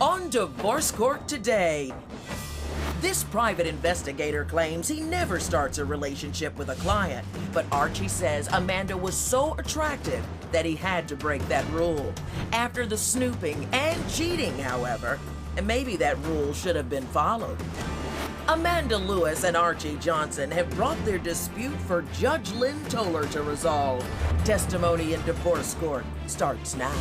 On Divorce Court today. This private investigator claims he never starts a relationship with a client, but Archie says Amanda was so attractive that he had to break that rule. After the snooping and cheating, however, and maybe that rule should have been followed. Amanda Lewis and Archie Johnson have brought their dispute for Judge Lynn Toller to resolve. Testimony in divorce court starts now.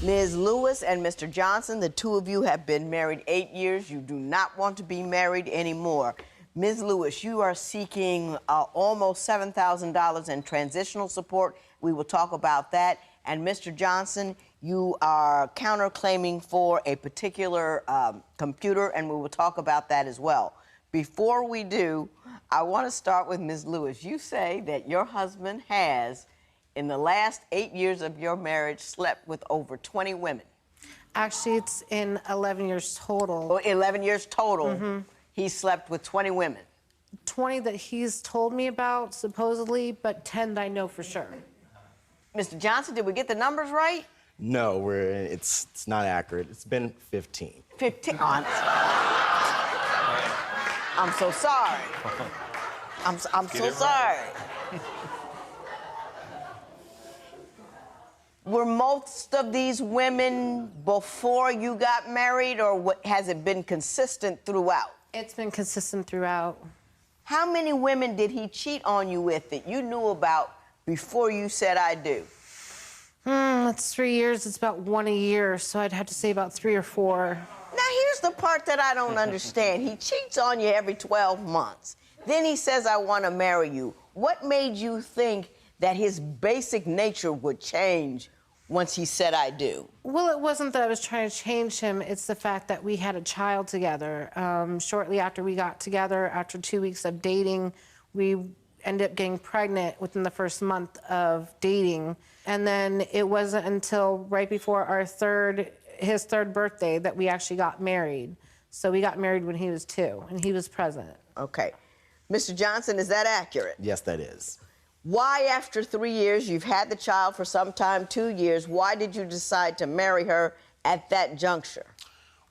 Ms. Lewis and Mr. Johnson, the two of you have been married 8 years. You do not want to be married anymore. Ms. Lewis, you are seeking almost $7,000 in transitional support. We will talk about that. And Mr. Johnson, you are counterclaiming for a particular computer, and we will talk about that as well. Before we do, I want to start with Ms. Lewis. You say that your husband has, in the last 8 years of your marriage, slept with over 20 women. Actually, it's in 11 years total. Oh, 11 years total, he slept with 20 women. 20 that he's told me about, supposedly, but 10 that I know for sure. Mr. Johnson, did we get the numbers right? No, it's not accurate. It's been 15. 15? I'm so sorry. I'm so sorry. Were most of these women before you got married, or has it been consistent throughout? It's been consistent throughout. How many women did he cheat on you with that you knew about before you said I do? It's 3 years. It's about one a year, so I'd have to say about 3 or 4. Now, here's the part that I don't understand. He cheats on you every 12 months. Then he says, I want to marry you. What made you think that his basic nature would change once he said I do? Well, it wasn't that I was trying to change him. It's the fact that we had a child together. Shortly after we got together, after 2 weeks of dating, we ended up getting pregnant within the first month of dating. And then it wasn't until right before his third birthday that we actually got married. So we got married when he was 2, and he was present. Okay. Mr. Johnson, is that accurate? Yes, that is. Why, after 3 years, you've had the child for some time, 2 years, why did you decide to marry her at that juncture?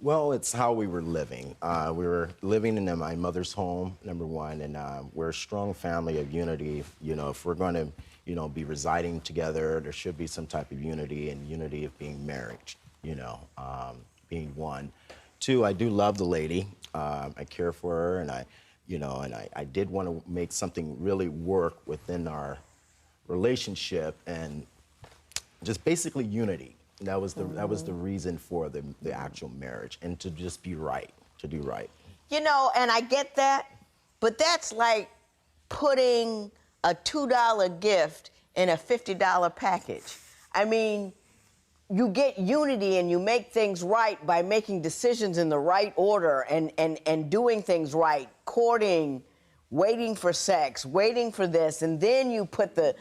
Well, it's how we were living. We were living in my mother's home, number one, and we're a strong family of unity. You know, if we're going to, be residing together, there should be some type of unity, and unity of being married, being one. 2, I do love the lady. I care for her, and I did want to make something really work within our relationship, and just basically unity. That was the reason for the actual marriage, and to just be right, to do right. And I get that, but that's like putting a $2 gift in a $50 package. I mean, you get unity and you make things right by making decisions in the right order and doing things right, courting, waiting for sex, waiting for this, and then you put the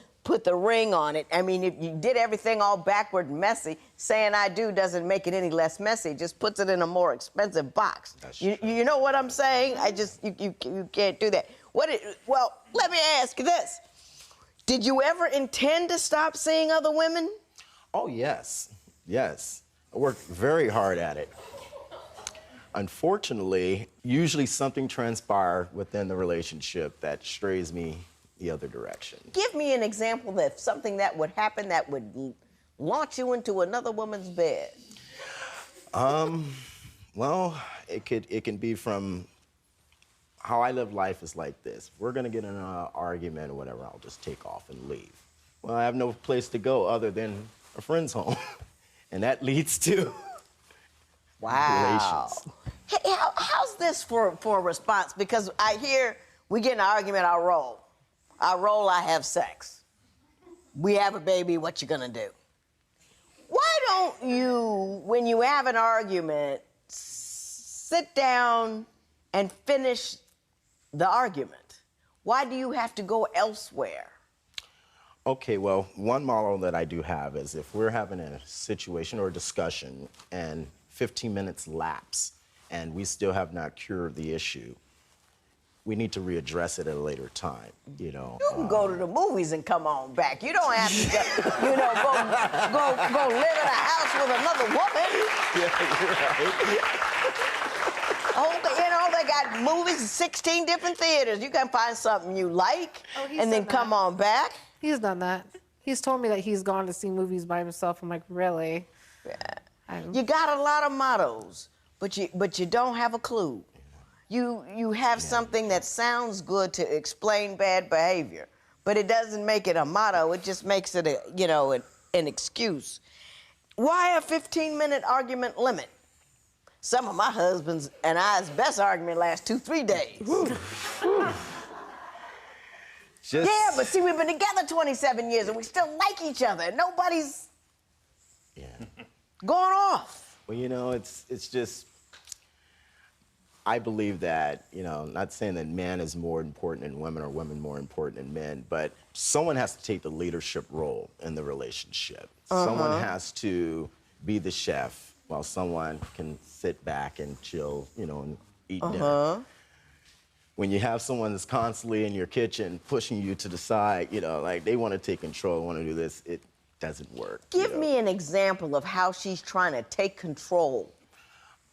ring on it. I mean, if you did everything all backward and messy, saying I do doesn't make it any less messy. It just puts it in a more expensive box. You know what I'm saying? You can't do that. Well, let me ask you this. Did you ever intend to stop seeing other women? Oh, yes. Yes. I worked very hard at it. Unfortunately, usually something transpired within the relationship that strays me the other direction. Give me an example of something that would happen that would launch you into another woman's bed. Well, it can be from how I live life is like this. We're gonna get in an argument or whatever, I'll just take off and leave. Well, I have no place to go other than a friend's home. And that leads to relations. Hey, how's this for a response? Because I hear we get in an argument, I roll. I have sex. We have a baby, what you gonna do? Why don't you, when you have an argument, sit down and finish the argument? Why do you have to go elsewhere? Okay, well, one model that I do have is if we're having a situation or a discussion and 15 minutes lapse and we still have not cured the issue, we need to readdress it at a later time, You can go to the movies and come on back. You don't have to, go live in a house with another woman. Yeah. You know, they got movies in 16 different theaters. You can find something you like and then come on back. He's done that. He's told me that he's gone to see movies by himself. I'm like, really? Yeah. You got a lot of mottos, but you don't have a clue. You have something that sounds good to explain bad behavior, but it doesn't make it a motto. It just makes it an excuse. Why a 15-minute argument limit? Some of my husband's and I's best argument lasts 2-3 days. Yeah, but see, we've been together 27 years and we still like each other. Nobody's going off. Well, you know, it's just, I believe that, you know, not saying that man is more important than women or women more important than men, but someone has to take the leadership role in the relationship. Someone has to be the chef while someone can sit back and chill, you know, and eat dinner. When you have someone that's constantly in your kitchen pushing you to the side, you know, like they want to take control, want to do this, it doesn't work. Give me an example of how she's trying to take control.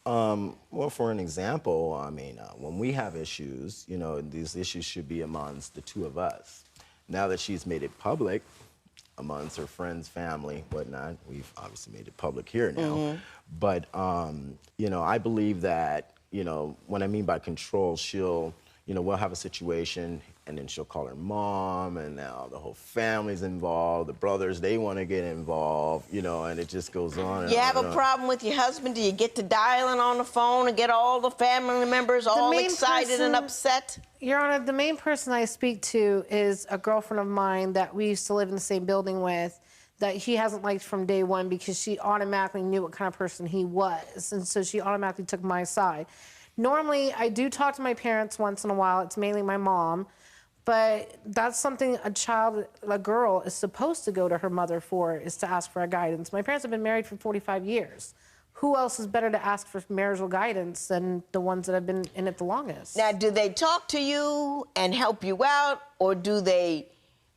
Well, for an example, I mean, when we have issues, you know, these issues should be amongst the two of us. Now that she's made it public amongst her friends, family, whatnot, we've obviously made it public here now. But, you know, I believe that, you know, what I mean by control, she'll, you know, we'll have a situation and then she'll call her mom and now the whole family's involved, the brothers, they want to get involved, you know, and it just goes on and You on have and a on. problem with your husband? Do you get to dialing on the phone and get all the family members all excited and upset? Your Honor, the main person I speak to is a girlfriend of mine that we used to live in the same building with, that he hasn't liked from day one because she automatically knew what kind of person he was, and so she automatically took my side. Normally, I do talk to my parents once in a while. It's mainly my mom, but that's something a girl is supposed to go to her mother for, is to ask for a guidance. My parents have been married for 45 years. Who else is better to ask for marital guidance than the ones that have been in it the longest? Now, do they talk to you and help you out, or do they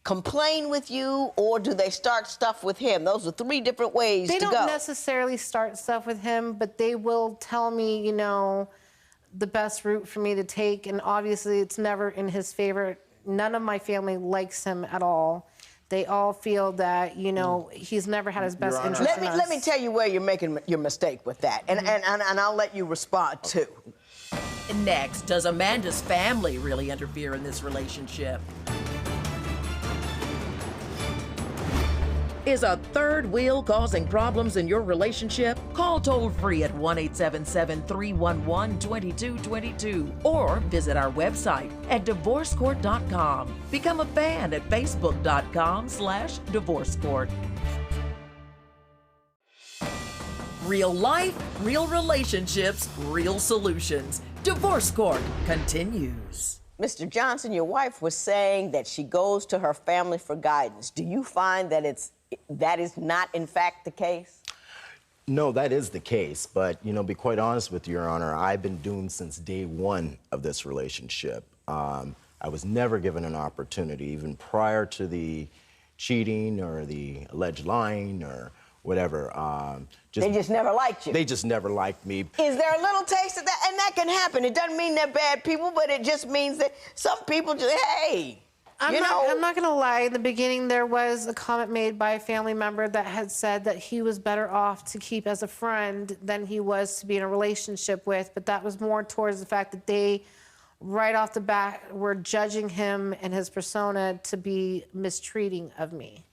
complain with you, or do they start stuff with him? Those are 3 different ways to go. They don't necessarily start stuff with him, but they will tell me, you know, the best route for me to take, and obviously it's never in his favor. None of my family likes him at all. They all feel that, you know, he's never had his best interest in us. Let me tell you where you're making your mistake with that, and I'll let you respond too. Next, does Amanda's family really interfere in this relationship? Is a third wheel causing problems in your relationship? Call toll-free at 1-877-311-2222 or visit our website at divorcecourt.com. Become a fan at facebook.com/divorcecourt. Real life, real relationships, real solutions. Divorce Court continues. Mr. Johnson, your wife was saying that she goes to her family for guidance. Do you find that that is not, in fact, the case? No, that is the case. But, you know, be quite honest with you, Your Honor, I've been doomed since day one of this relationship. I was never given an opportunity, even prior to the cheating or the alleged lying or whatever. They just never liked you. They just never liked me. Is there a little taste of that? And that can happen. It doesn't mean they're bad people, but it just means that some people just, hey, I'm not going to lie. In the beginning, there was a comment made by a family member that had said that he was better off to keep as a friend than he was to be in a relationship with, but that was more towards the fact that they, right off the bat, were judging him and his persona to be mistreating of me.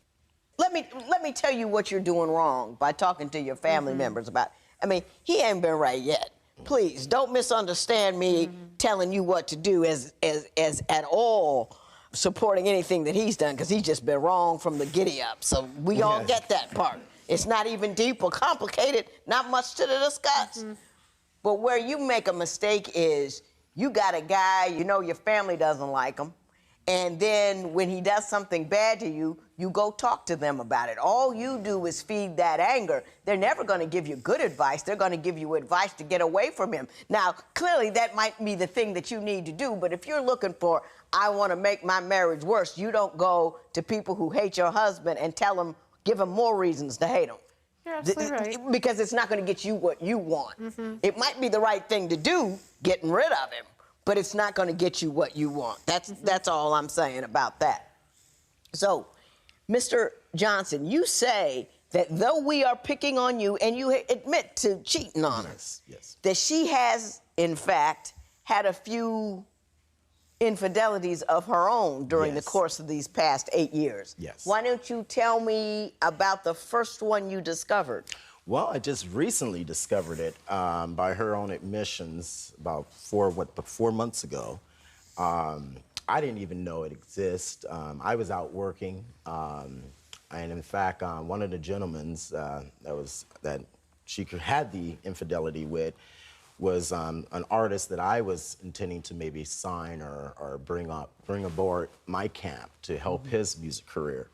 Let me tell you what you're doing wrong by talking to your family members about. I mean, he ain't been right yet. Please don't misunderstand me telling you what to do as at all supporting anything that he's done, because he's just been wrong from the giddy up. So we all get that part. It's not even deep or complicated, not much to discuss. But where you make a mistake is you got a guy, you know your family doesn't like him, and then when he does something bad to you, you go talk to them about it. All you do is feed that anger. They're never going to give you good advice. They're going to give you advice to get away from him. Now, clearly, that might be the thing that you need to do, but if you're looking for, I want to make my marriage worse, you don't go to people who hate your husband and give them more reasons to hate him. You're absolutely right. Because it's not going to get you what you want. It might be the right thing to do, getting rid of him, but it's not going to get you what you want. That's all I'm saying about that. So, Mr. Johnson, you say that though we are picking on you, and you admit to cheating on us, yes, that she has, in fact, had a few infidelities of her own during the course of these past 8 years. Yes. Why don't you tell me about the first one you discovered? Well, I just recently discovered it by her own admissions about 4 months ago. I didn't even know it exists. I was out working, and in fact, one of the gentlemen that she had the infidelity with was an artist that I was intending to maybe sign or bring aboard my camp to help his music career.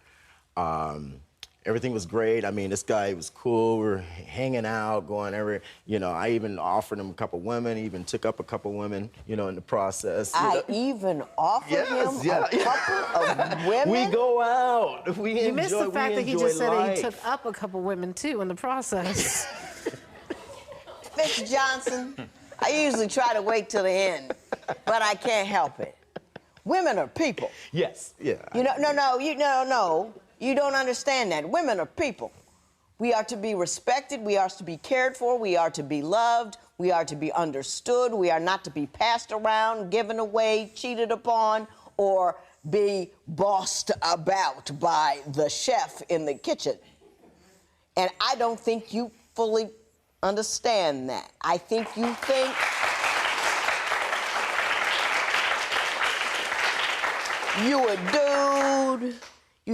Everything was great. I mean, this guy was cool. We were hanging out, going everywhere. You know, I even offered him a couple women, even took up a couple women, you know, in the process. Even offered him a couple of women? We go out. You missed the fact that he just said that he life. took up a couple women, too, in the process. Mr. Johnson, I usually try to wait till the end, but I can't help it. Women are people. Yes, yeah. You know, no. You don't understand that. Women are people. We are to be respected. We are to be cared for. We are to be loved. We are to be understood. We are not to be passed around, given away, cheated upon, or be bossed about by the chef in the kitchen. And I don't think you fully understand that. I think you think you a dude.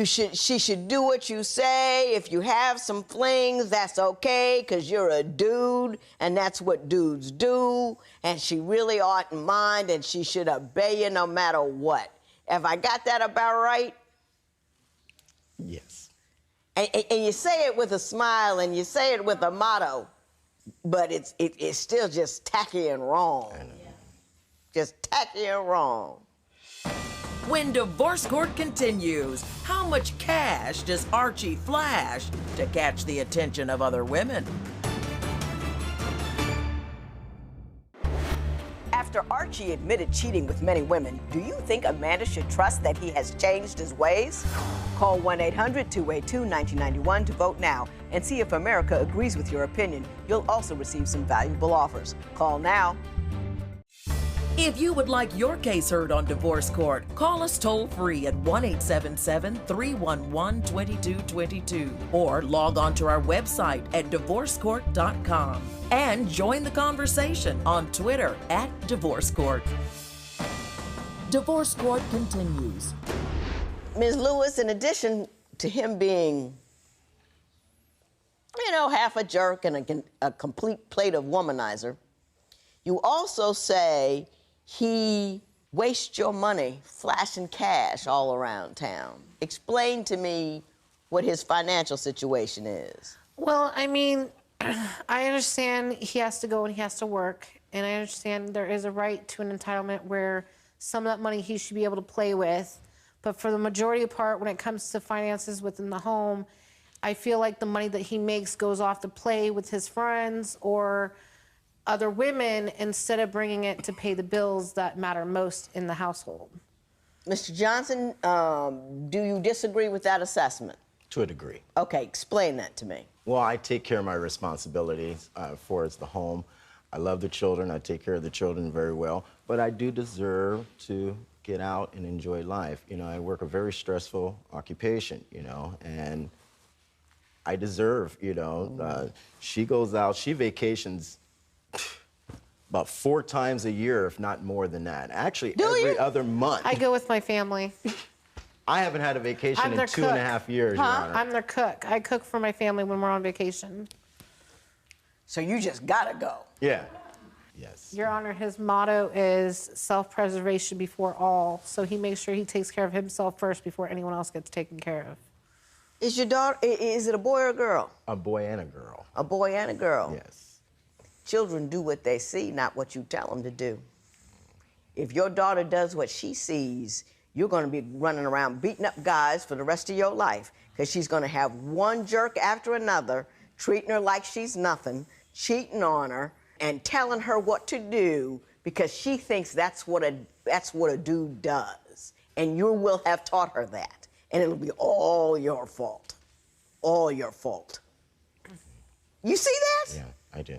She should do what you say. If you have some flings, that's okay, because you're a dude, and that's what dudes do. And she really oughtn't mind, and she should obey you no matter what. Have I got that about right? Yes. And you say it with a smile, and you say it with a motto, but it's still just tacky and wrong. I know. Just tacky and wrong. When Divorce Court continues, how much cash does Archie flash to catch the attention of other women? After Archie admitted cheating with many women, do you think Amanda should trust that he has changed his ways? Call 1-800-282-1991 to vote now and see if America agrees with your opinion. You'll also receive some valuable offers. Call now. If you would like your case heard on Divorce Court, call us toll-free at 1-877-311-2222 or log on to our website at divorcecourt.com and join the conversation on Twitter at Divorce Court. Divorce Court continues. Ms. Lewis, in addition to him being, you know, half a jerk and a complete plate of womanizer, you also say he wastes your money flashing cash all around town. Explain to me what his financial situation is. Well, I mean, I understand he has to go and he has to work, and I understand there is a right to an entitlement where some of that money he should be able to play with, but for the majority of part, when it comes to finances within the home, I feel like the money that he makes goes off to play with his friends or other women instead of bringing it to pay the bills that matter most in the household. Mr. Johnson, do you disagree with that assessment? To a degree. Okay, explain that to me. Well, I take care of my responsibilities towards the home. I love the children. I take care of the children very well. But I do deserve to get out and enjoy life. You know, I work a very stressful occupation, you know, and I deserve, you know, she goes out, she vacations about 4 times a year, if not more than that. Actually, every other month. I go with my family. I haven't had a vacation in 2.5 years, Your Honor. I'm their cook. I cook for my family when we're on vacation. So you just gotta go. Yeah. Yes. Your Honor, his motto is self-preservation before all, so he makes sure he takes care of himself first before anyone else gets taken care of. Is your daughter, is it a boy or a girl? A boy and a girl. A boy and a girl? Yes. Children do what they see, not what you tell them to do. If your daughter does what she sees, you're going to be running around beating up guys for the rest of your life, because she's going to have one jerk after another treating her like she's nothing, cheating on her, and telling her what to do because she thinks that's what a dude does. And you will have taught her that. And it'll be all your fault. All your fault. You see that? Yeah, I do.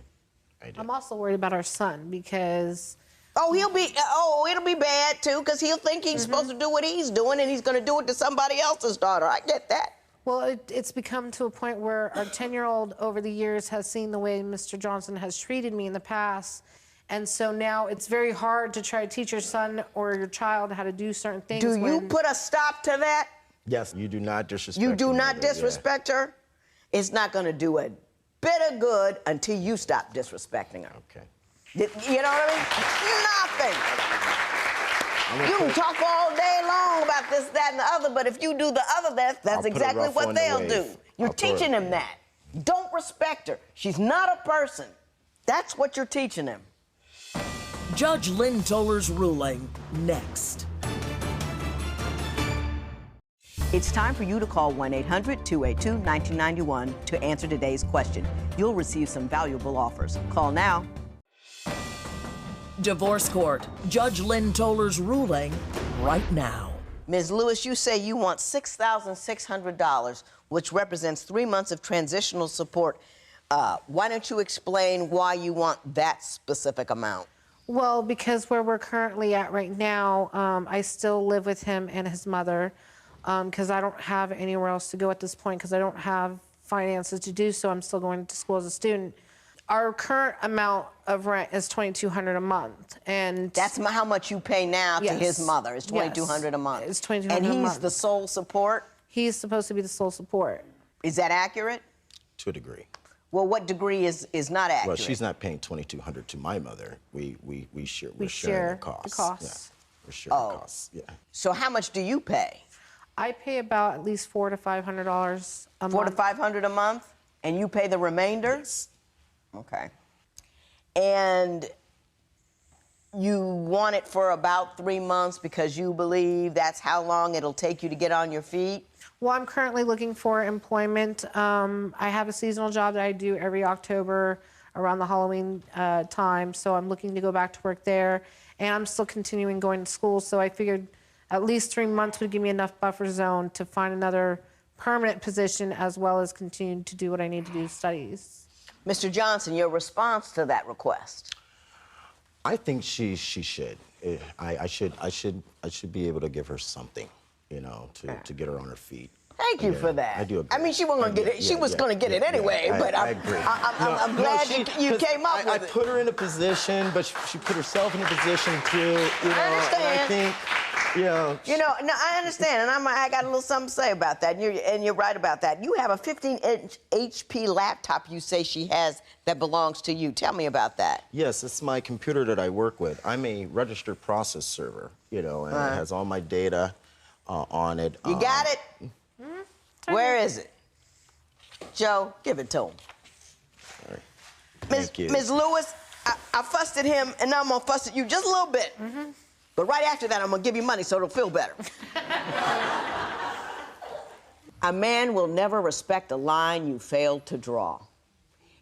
I'm also worried about our son because... Oh, it'll be bad, too, because he'll think he's supposed to do what he's doing, and he's going to do it to somebody else's daughter. I get that. Well, it's become to a point where our 10-year-old over the years has seen the way Mr. Johnson has treated me in the past. And so now it's very hard to try to teach your son or your child how to do certain things. Do you put a stop to that? Yes, you do not disrespect You do your not mother, disrespect her? It's not going to do a bit of good until you stop disrespecting her. Okay. You know what I mean? Nothing. You can talk all day long about this, that, and the other, but if you do the other, that's exactly what they'll do. You're teaching him that. Don't respect her. She's not a person. That's what you're teaching him. Judge Lynn Toller's ruling next. It's time for you to call 1-800-282-1991 to answer today's question. You'll receive some valuable offers. Call now. Divorce Court. Judge Lynn Toller's ruling right now. Ms. Lewis, you say you want $6,600, which represents 3 months of transitional support. Why don't you explain why you want that specific amount? Well, because where we're currently at right now, I still live with him and his mother because I don't have anywhere else to go at this point because I don't have finances to do so. I'm still going to school as a student. Our current amount of rent is $2,200 a month, and that's how much you pay now to his mother. Is $2,200 a month. It's $2,200 a month. And he's the sole support. He's supposed to be the sole support. Is that accurate? To a degree. Well, what degree is not accurate? Well, she's not paying $2,200 to my mother. We're sharing the costs. Yeah. We're sharing the costs. Yeah. So how much do you pay? I pay about at least $400 to $500 a month. $400 to $500 a month, and you pay the remainder? Yes. Okay. And you want it for about 3 months because you believe that's how long it'll take you to get on your feet? Well, I'm currently looking for employment. I have a seasonal job that I do every October around the Halloween time, so I'm looking to go back to work there. And I'm still continuing going to school, so I figured at least 3 months would give me enough buffer zone to find another permanent position as well as continue to do what I need to do, studies. Mr. Johnson, your response to that request? I think she should. I should be able to give her something, you know, to get her on her feet. Thank you for that. I do agree. I mean, she wasn't going to get it. She was going to get it anyway. But I agree. I'm glad you came up with it. I put her in a position, but she put herself in a position too. You know, I understand. And I think. No, I understand, and I got a little something to say about that, and you're right about that. You have a 15-inch HP laptop you say she has that belongs to you. Tell me about that. Yes, it's my computer that I work with. I'm a registered process server, you know, and it has all my data on it. You got it? Where is it? Joe, give it to him. All right. Thank you. Ms. Lewis, I fussed at him, and now I'm going to fuss at you just a little bit. But right after that, I'm going to give you money so it'll feel better. A man will never respect a line you failed to draw.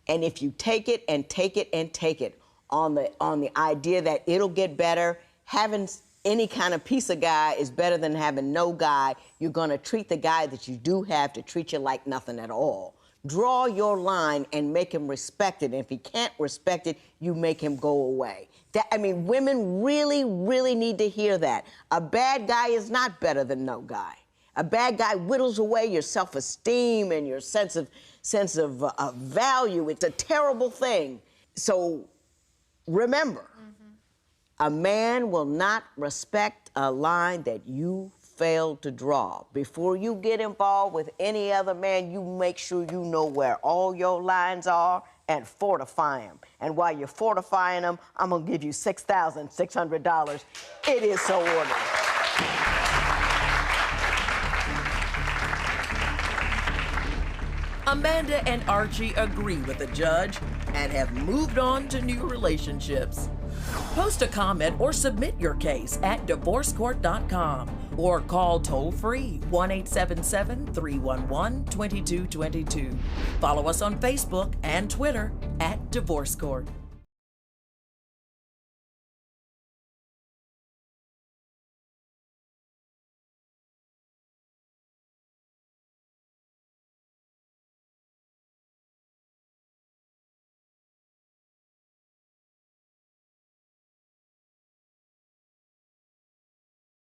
And if you take it and take it and take it on the idea that it'll get better, having any kind of piece of guy is better than having no guy, you're going to treat the guy that you do have to treat you like nothing at all. Draw your line and make him respect it. And if he can't respect it, you make him go away. Women really, really need to hear that. A bad guy is not better than no guy. A bad guy whittles away your self-esteem and your sense of value. It's a terrible thing. So remember, a man will not respect a line that you failed to draw. Before you get involved with any other man, you make sure you know where all your lines are and fortify them. And while you're fortifying them, I'm going to give you $6,600. It is so ordered. Amanda and Archie agree with the judge and have moved on to new relationships. Post a comment or submit your case at divorcecourt.com or call toll-free 1-877-311-2222. Follow us on Facebook and Twitter @Divorce Court.